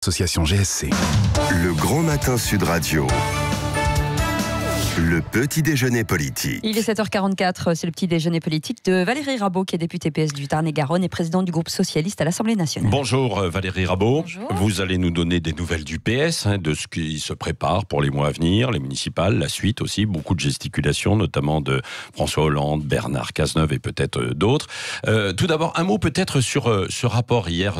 association GSC. Le Grand Matin Sud Radio. Le petit déjeuner politique. Il est 7h44, c'est le petit déjeuner politique de Valérie Rabault, qui est députée PS du Tarn-et-Garonne et présidente du groupe socialiste à l'Assemblée nationale. Bonjour Valérie Rabault. Bonjour. Vous allez nous donner des nouvelles du PS, de ce qui se prépare pour les mois à venir, les municipales, la suite aussi, beaucoup de gesticulations, notamment de François Hollande, Bernard Cazeneuve et peut-être d'autres. Tout d'abord, un mot peut-être sur ce rapport hier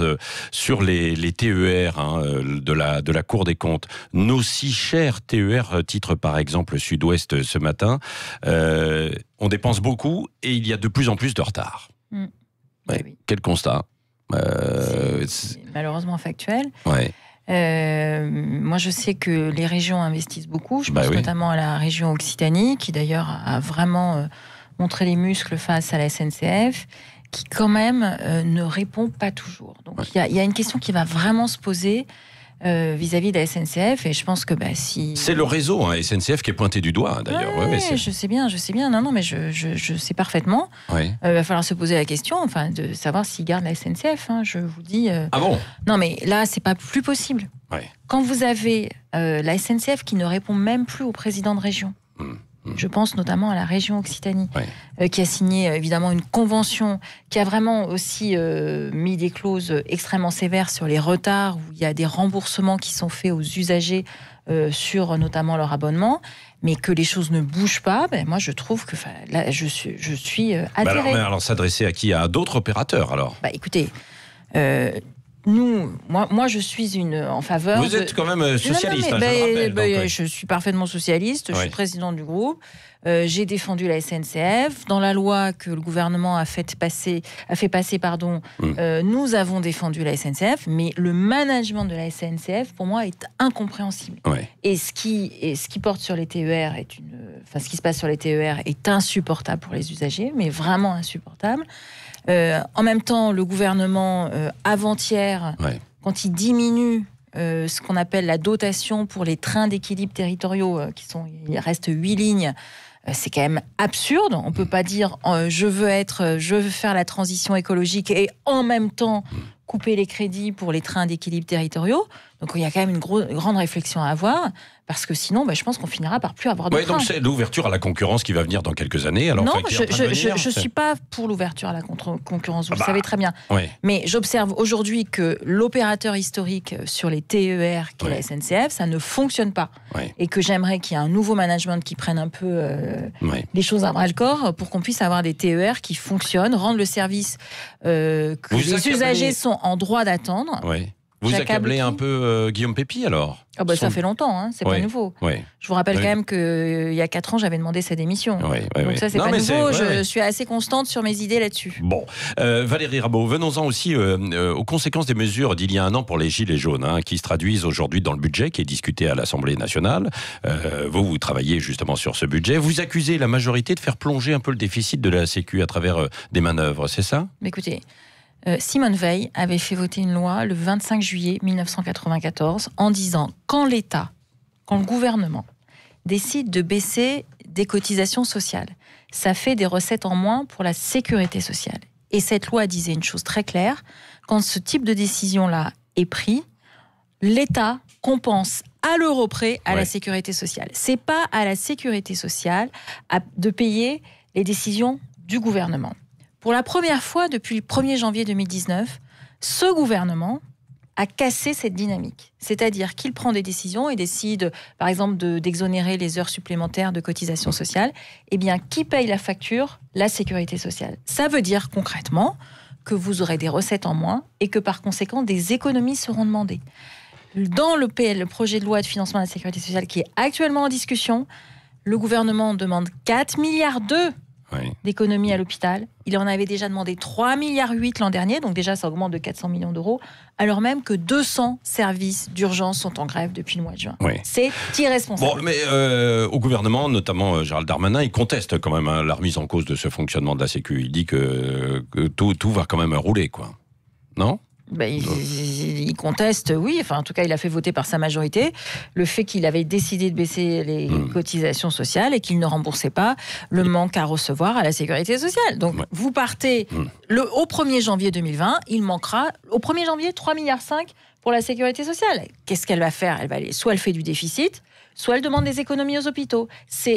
sur les TER de la Cour des comptes. Nos si chers TER, titre par exemple Sud-Ouest ce matin, on dépense beaucoup et il y a de plus en plus de retard. Oui. Quel constat c'est malheureusement factuel. Ouais. Moi, je sais que les régions investissent beaucoup. Je pense notamment à la région Occitanie, qui d'ailleurs a vraiment montré les muscles face à la SNCF, qui quand même ne répond pas toujours. Donc il y a une question qui va vraiment se poser vis-à-vis de la SNCF, et je pense que si... C'est le réseau SNCF qui est pointé du doigt, d'ailleurs. Je sais bien. Non, mais je sais parfaitement. Il va falloir se poser la question, de savoir s'ils gardent la SNCF. Je vous dis... Ah bon ? Non, mais là, c'est pas plus possible. Quand vous avez la SNCF qui ne répond même plus au président de région, je pense notamment à la région Occitanie, qui a signé évidemment une convention, qui a vraiment aussi mis des clauses extrêmement sévères sur les retards, où il y a des remboursements qui sont faits aux usagers sur notamment leur abonnement, mais que les choses ne bougent pas. Moi, je trouve que là, je suis atterrée. Alors s'adresser à qui ? À d'autres opérateurs alors ? Écoutez... Moi, je suis en faveur. Vous êtes quand même socialiste, je suis parfaitement socialiste. Je suis présidente du groupe. J'ai défendu la SNCF dans la loi que le gouvernement a fait passer. Nous avons défendu la SNCF, mais le management de la SNCF, pour moi, est incompréhensible. Et ce qui porte sur les TER ce qui se passe sur les TER est insupportable pour les usagers, mais vraiment insupportable. En même temps, le gouvernement, avant-hier, quand il diminue ce qu'on appelle la dotation pour les trains d'équilibre territoriaux, il reste 8 lignes, c'est quand même absurde. On ne peut pas dire je veux faire la transition écologique et en même temps couper les crédits pour les trains d'équilibre territoriaux. Donc il y a quand même une grande réflexion à avoir, parce que sinon, je pense qu'on finira par plus avoir de trains. Donc c'est l'ouverture à la concurrence qui va venir dans quelques années. Alors, non, je suis pas pour l'ouverture à la concurrence, vous le savez très bien. Mais j'observe aujourd'hui que l'opérateur historique sur les TER, qui est la SNCF, ça ne fonctionne pas. Et que j'aimerais qu'il y ait un nouveau management qui prenne un peu les choses à bras-le-corps pour qu'on puisse avoir des TER qui fonctionnent, rendre le service que les usagers sont en droit d'attendre. Vous accablez un peu Guillaume Pépi alors ? Ça fait longtemps, c'est pas nouveau. Je vous rappelle quand même qu'il y a 4 ans, j'avais demandé sa démission. Donc ça, c'est pas nouveau. Je suis assez constante sur mes idées là-dessus. Bon, Valérie Rabault, venons-en aussi aux conséquences des mesures d'il y a un an pour les Gilets jaunes, qui se traduisent aujourd'hui dans le budget qui est discuté à l'Assemblée nationale. Vous travaillez justement sur ce budget. Vous accusez la majorité de faire plonger un peu le déficit de la Sécu à travers des manœuvres, c'est ça ? Écoutez... Simone Veil avait fait voter une loi le 25 juillet 1994 en disant quand le gouvernement décide de baisser des cotisations sociales, ça fait des recettes en moins pour la sécurité sociale. Et cette loi disait une chose très claire, quand ce type de décision-là est pris, l'État compense à l'euro près à la sécurité sociale. C'est pas à la sécurité sociale de payer les décisions du gouvernement. Pour la première fois depuis le 1er janvier 2019, ce gouvernement a cassé cette dynamique. C'est-à-dire qu'il prend des décisions et décide, par exemple, d'exonérer les heures supplémentaires de cotisation sociale. Eh bien, qui paye la facture ? La sécurité sociale. Ça veut dire concrètement que vous aurez des recettes en moins et que par conséquent, des économies seront demandées. Dans le projet de loi de financement de la sécurité sociale qui est actuellement en discussion, le gouvernement demande 4,2 milliards d'économies à l'hôpital. Il en avait déjà demandé 3,8 milliards l'an dernier, donc déjà ça augmente de 400 millions d'euros, alors même que 200 services d'urgence sont en grève depuis le mois de juin. C'est irresponsable. Bon, mais au gouvernement, notamment Gérald Darmanin, il conteste quand même la remise en cause de ce fonctionnement de la Sécu. Il dit que tout va quand même rouler, quoi. Non ? Il conteste, oui. En tout cas, il a fait voter par sa majorité le fait qu'il avait décidé de baisser les cotisations sociales et qu'il ne remboursait pas le manque à recevoir à la sécurité sociale. Donc, vous partez au 1er janvier 2020, il manquera au 1er janvier 3,5 milliards pour la sécurité sociale. Qu'est-ce qu'elle va faire ? Soit elle fait du déficit, soit elle demande des économies aux hôpitaux.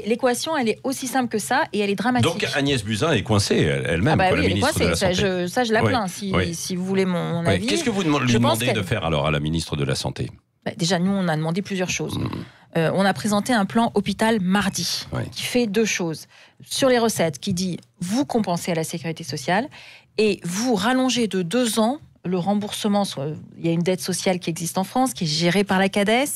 L'équation, elle est aussi simple que ça et elle est dramatique. Donc Agnès Buzyn est coincée elle-même, oui, la ministre de la Santé. Ça, je la plains, si vous voulez mon avis. Qu'est-ce que vous lui demandez de faire alors à la ministre de la Santé ? Déjà, nous, on a demandé plusieurs choses. On a présenté un plan hôpital mardi qui fait 2 choses. Sur les recettes, qui dit vous compensez à la sécurité sociale et vous rallongez de 2 ans le remboursement. Il y a une dette sociale qui existe en France, qui est gérée par la CADES.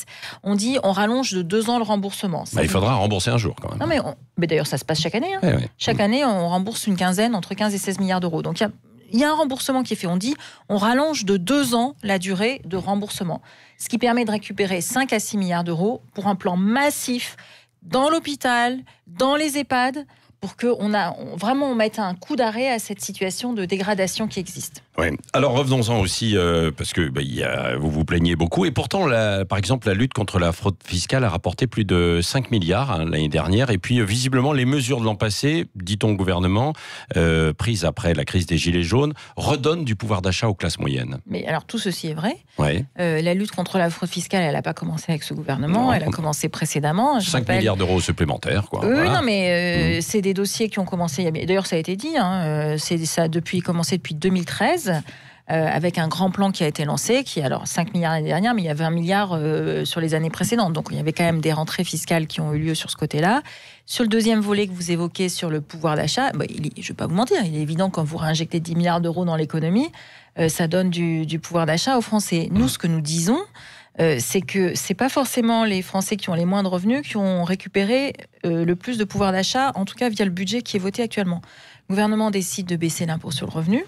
On dit on rallonge de 2 ans le remboursement. Il faudra rembourser un jour quand même. Non, mais d'ailleurs, ça se passe chaque année. Chaque année, on rembourse entre 15 et 16 milliards d'euros. Donc il y a un remboursement qui est fait. On dit on rallonge de 2 ans la durée de remboursement. Ce qui permet de récupérer 5 à 6 milliards d'euros pour un plan massif dans l'hôpital, dans les EHPAD, pour qu'on vraiment mette un coup d'arrêt à cette situation de dégradation qui existe. Oui. Alors revenons-en aussi, parce que vous vous plaignez beaucoup, et pourtant, par exemple, la lutte contre la fraude fiscale a rapporté plus de 5 milliards l'année dernière, et puis visiblement, les mesures de l'an passé, dit-on au gouvernement, prises après la crise des Gilets jaunes, redonnent du pouvoir d'achat aux classes moyennes. Mais alors, tout ceci est vrai. Ouais. La lutte contre la fraude fiscale, elle n'a pas commencé avec ce gouvernement, elle a commencé précédemment. 5 milliards d'euros supplémentaires, quoi. Voilà. Non, mais c'est des dossiers qui ont commencé, d'ailleurs ça a été dit, ça a commencé depuis 2013, avec un grand plan qui a été lancé, qui alors 5 milliards l'année dernière, mais il y a 20 milliards sur les années précédentes. Donc il y avait quand même des rentrées fiscales qui ont eu lieu sur ce côté-là. Sur le deuxième volet que vous évoquez sur le pouvoir d'achat, je ne vais pas vous mentir, il est évident quand vous réinjectez 10 milliards d'euros dans l'économie, ça donne du pouvoir d'achat aux Français. Nous, ce que nous disons, c'est que c'est pas forcément les Français qui ont les moins de revenus qui ont récupéré le plus de pouvoir d'achat, en tout cas via le budget qui est voté actuellement. Le gouvernement décide de baisser l'impôt sur le revenu,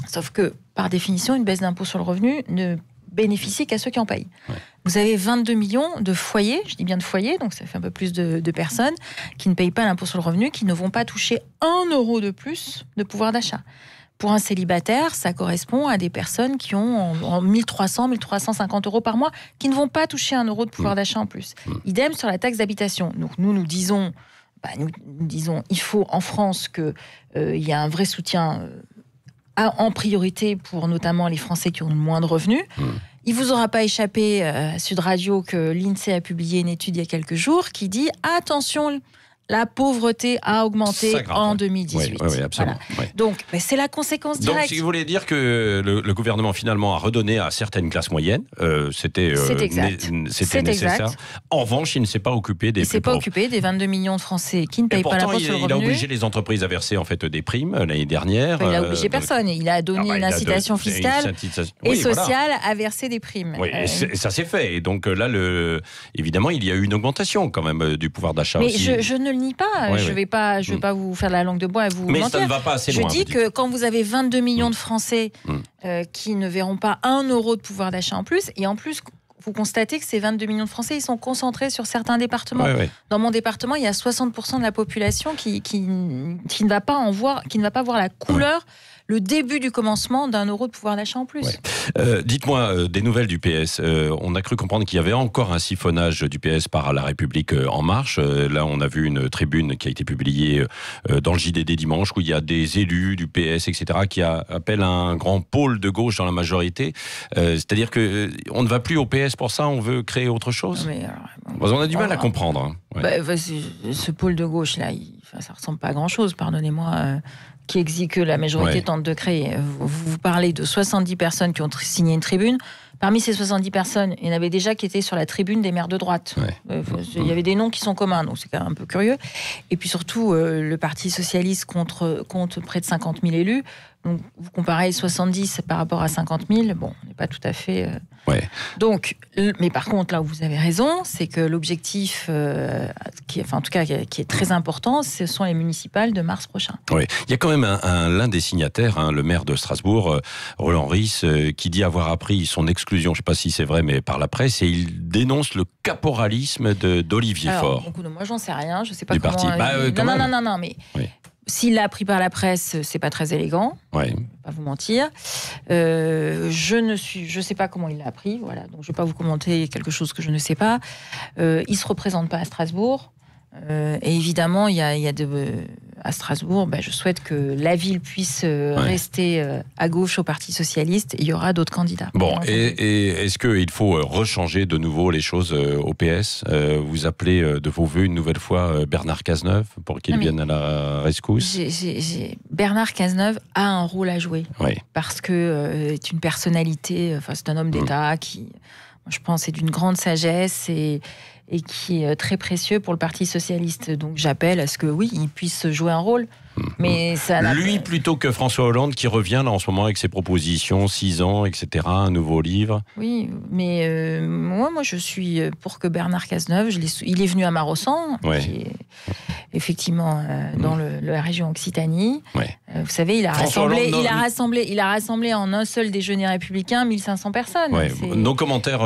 sauf que, par définition, une baisse d'impôt sur le revenu ne bénéficie qu'à ceux qui en payent. Ouais. Vous avez 22 millions de foyers, je dis bien de foyers, donc ça fait un peu plus de personnes, qui ne payent pas l'impôt sur le revenu, qui ne vont pas toucher 1 euro de plus de pouvoir d'achat. Pour un célibataire, ça correspond à des personnes qui ont 1300, 1350 euros par mois, qui ne vont pas toucher 1 euro de pouvoir d'achat en plus. Idem sur la taxe d'habitation. Donc nous disons, il faut en France qu'il y a un vrai soutien en priorité pour notamment les Français qui ont le moins de revenus. Il ne vous aura pas échappé à Sud Radio que l'INSEE a publié une étude il y a quelques jours qui dit « Attention !» La pauvreté a augmenté en 2018. Oui, absolument. Voilà. Ouais. Donc, c'est la conséquence directe. Donc, si vous voulez dire que le gouvernement, finalement, a redonné à certaines classes moyennes, c'était nécessaire. Exact. En revanche, il ne s'est pas occupé des plus pauvres. Il ne s'est pas occupé des 22 millions de Français qui ne payent pas l'impôt sur le revenu. Il a obligé les entreprises à verser en fait, des primes l'année dernière. Il n'a obligé personne. Il a donné une incitation fiscale et sociale à verser des primes. Oui, et ça s'est fait. Et donc là, évidemment, il y a eu une augmentation quand même du pouvoir d'achat aussi. Mais je ne le nie pas. Je vais pas vous faire la langue de bois et vous mentir. Mais ça ne va pas assez loin. Je dis que quand vous avez 22 millions de Français qui ne verront pas 1 euro de pouvoir d'achat en plus, et en plus, vous constatez que ces 22 millions de Français, ils sont concentrés sur certains départements. Dans mon département, il y a 60% de la population qui ne va pas voir la couleur, le début du commencement d'1 euro de pouvoir d'achat en plus. Dites-moi des nouvelles du PS. On a cru comprendre qu'il y avait encore un siphonnage du PS par La République En Marche. Là, on a vu une tribune qui a été publiée dans le JDD dimanche où il y a des élus du PS, etc., qui appellent un grand pôle de gauche dans la majorité. C'est-à-dire qu'on ne va plus au PS pour ça, on veut créer autre chose. On a du mal à comprendre. Ce pôle de gauche-là, ça ne ressemble pas à grand-chose, pardonnez-moi. Que la majorité tente de créer. Vous parlez de 70 personnes qui ont signé une tribune. Parmi ces 70 personnes, il y en avait déjà qui étaient sur la tribune des maires de droite. Il y avait des noms qui sont communs, donc c'est quand même un peu curieux. Et puis surtout, le Parti socialiste compte près de 50 000 élus. Donc, vous comparez 70 par rapport à 50 000, bon, on n'est pas tout à fait... Donc, mais par contre, là où vous avez raison, c'est que l'objectif, qui est très important, ce sont les municipales de mars prochain. Oui, il y a quand même l'un des signataires, le maire de Strasbourg, Roland Ries, qui dit avoir appris son exclusion, je ne sais pas si c'est vrai, mais par la presse, et il dénonce le caporalisme d'Olivier Faure. Donc, moi, j'en sais rien, je ne sais pas du comment... parti. Non, mais... Oui. S'il l'a appris par la presse, c'est pas très élégant. Je vais pas vous mentir. Je sais pas comment il l'a appris. Voilà, donc je vais pas vous commenter quelque chose que je ne sais pas. Il se représente pas à Strasbourg. Et évidemment, il y a à Strasbourg, je souhaite que la ville puisse rester à gauche au Parti socialiste. Il y aura d'autres candidats. Bon, et est-ce qu'il faut rechanger de nouveau les choses au PS ? Vous appelez de vos voeux une nouvelle fois Bernard Cazeneuve pour qu'il vienne à la rescousse ? Bernard Cazeneuve a un rôle à jouer. Oui. Parce que c'est une personnalité, c'est un homme d'État qui, je pense, est d'une grande sagesse et qui est très précieux pour le Parti socialiste. Donc j'appelle à ce que, oui, il puisse jouer un rôle. Mais ça lui plutôt que François Hollande qui revient là en ce moment avec ses propositions, 6 ans, etc., un nouveau livre. Oui, mais moi je suis pour que Bernard Cazeneuve, il est venu à Maraussan, qui est effectivement dans la région Occitanie. Ouais. Vous savez, il a rassemblé en un seul déjeuner républicain 1500 personnes. Ouais. Nos commentaires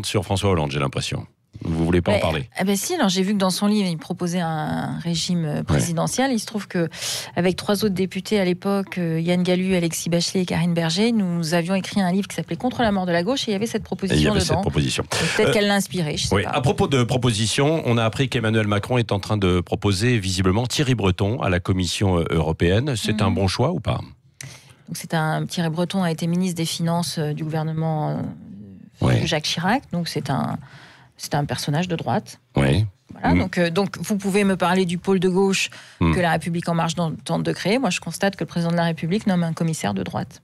sur François Hollande, j'ai l'impression. Vous voulez pas en parler ? Si, alors j'ai vu que dans son livre, il proposait un régime présidentiel. Il se trouve qu'avec 3 autres députés à l'époque, Yann Gallu, Alexis Bachelet et Karine Berger, nous avions écrit un livre qui s'appelait Contre la mort de la gauche et il y avait cette proposition dedans. Peut-être qu'elle l'a inspiré, je sais pas. À propos de propositions, on a appris qu'Emmanuel Macron est en train de proposer visiblement Thierry Breton à la Commission européenne. C'est un bon choix ou pas ? Donc Thierry Breton a été ministre des Finances du gouvernement de Jacques Chirac. Donc c'est un personnage de droite. Oui. Voilà, donc vous pouvez me parler du pôle de gauche que La République En Marche tente de créer. Moi, je constate que le président de la République nomme un commissaire de droite.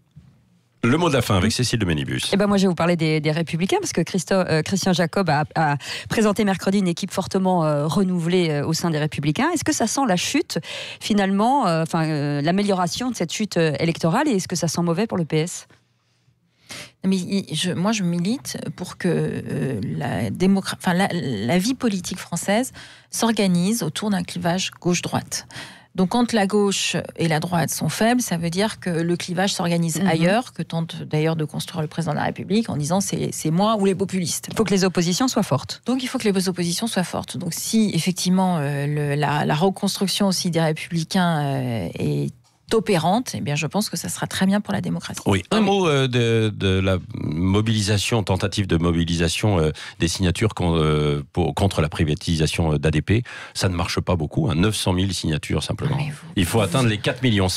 Le mot de la fin avec Cécile de Ménibus. Moi, je vais vous parler des Républicains parce que Christian Jacob a présenté mercredi une équipe fortement renouvelée au sein des Républicains. Est-ce que ça sent la chute, finalement, l'amélioration de cette chute électorale, et est-ce que ça sent mauvais pour le PS ? Mais moi, je milite pour que la vie politique française s'organise autour d'un clivage gauche-droite. Donc, quand la gauche et la droite sont faibles, ça veut dire que le clivage s'organise ailleurs, que tente d'ailleurs de construire le président de la République en disant c'est moi ou les populistes. Il faut que les oppositions soient fortes. Donc, il faut que les oppositions soient fortes. Donc, si effectivement la reconstruction aussi des Républicains est opérante, eh bien, je pense que ça sera très bien pour la démocratie. Oui, un mot de la tentative de mobilisation des signatures contre la privatisation d'ADP. Ça ne marche pas beaucoup, 900 000 signatures simplement. Il faut atteindre les 4,7 millions.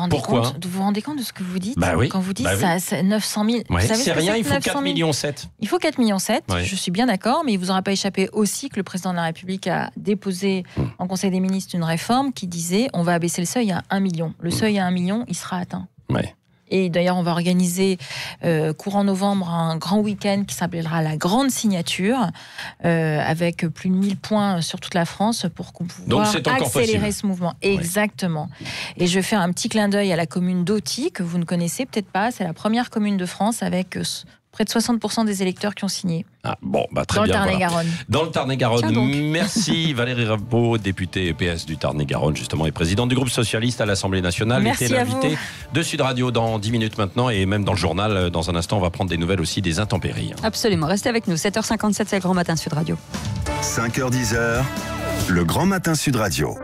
Pourquoi ? Vous vous rendez compte de ce que vous dites ? Oui. Quand vous dites ça, 900 000... c'est rien, il faut 4,7 millions. Il faut 4,7 millions, je suis bien d'accord, mais il ne vous aura pas échappé aussi que le président de la République a déposé en Conseil des ministres une réforme qui disait on va abaisser le seuil à 1 million. Le seuil à 1 million, il sera atteint. Et d'ailleurs, on va organiser courant novembre un grand week-end qui s'appellera la Grande Signature, avec plus de 1000 points sur toute la France pour qu'on puisse accélérer ce mouvement. Exactement. Et je fais un petit clin d'œil à la commune d'Auty, que vous ne connaissez peut-être pas. C'est la première commune de France avec près de 60% des électeurs qui ont signé. Très bien. Dans le Tarn-et-Garonne. Dans le Tarn-et-Garonne. Merci Valérie Rabault, députée PS du Tarn-et-Garonne, justement, et présidente du groupe socialiste à l'Assemblée nationale. Merci était à l'invitée vous. de Sud Radio dans 10 minutes maintenant, et même dans le journal. Dans un instant, on va prendre des nouvelles aussi des intempéries. Absolument. Restez avec nous. 7h57, c'est le Grand Matin Sud Radio. 5h-10h, le Grand Matin Sud Radio.